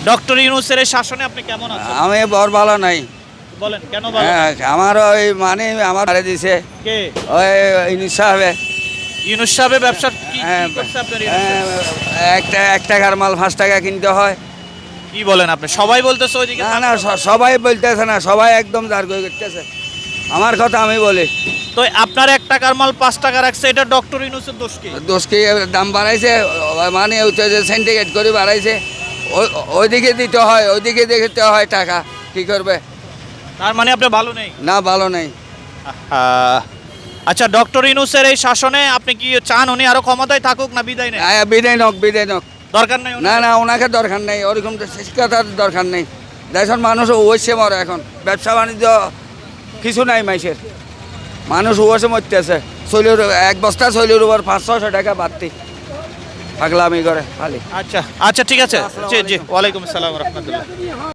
Doctor ইউনূসের এই শাসনে আপনি কেমন আছেন? আমি বড় ভালো নাই। বলেন কেন ভালো? আমার ওই মানে আমার বাড়ি দিছে কে? ওই ইউনুস সাহেবে। ইউনূস সাহেবের ব্যবসা কি হ্যাঁ, করছে আপনার ইউনূস সাহেব? এক টাকার মাল 5 টাকা কিনতে হয়। কি বলেন আপনি? সবাই বলতেছে ওইদিকে না না, সবাই বলতেছে না, সবাই একদম জারগই করতেছে। আমার কথা আমি বলি, তো আপনার 1 টাকার মাল 5 টাকা রাখছে, এটা ডক্টর ইউনূসের দোষ কি? দোষ কি দাম বাড়াইছে, মানে হচ্ছে যে সিন্ডিকেট করে বাড়াইছে, ওইদিকে দিতে হয়, ওইদিকে দিতে হয় টাকা, কি করবে? তার মানে আপনি ভালো নেই? না, ভালো নেই। আচ্ছা, ডক্টর ইউনূসের এই শাসনে আপনি কি চান উনি আরো ক্ষমতায় থাকুক না বিদায় নেন? বিদায় নক, বিদায় নক। দরকার নেই না না, ওনাকে দরকার নেই, ওরকম শিক্ষার দরকার নেই। দেশের মানুষ ওইসে মরে এখন, ব্যবসা বাণিজ্য কিছু নাই মাইসের, মানুষ ওইসে মরতেছে। শৈলের 1 বস্তা শৈলের উপর 500-600 টাকা বাড়তি, পাগলামি করে খালি। আচ্ছা আচ্ছা, ঠিক আছে। জি জি, ওয়ালাইকুম আসসালাম রহমতুল্লাহ।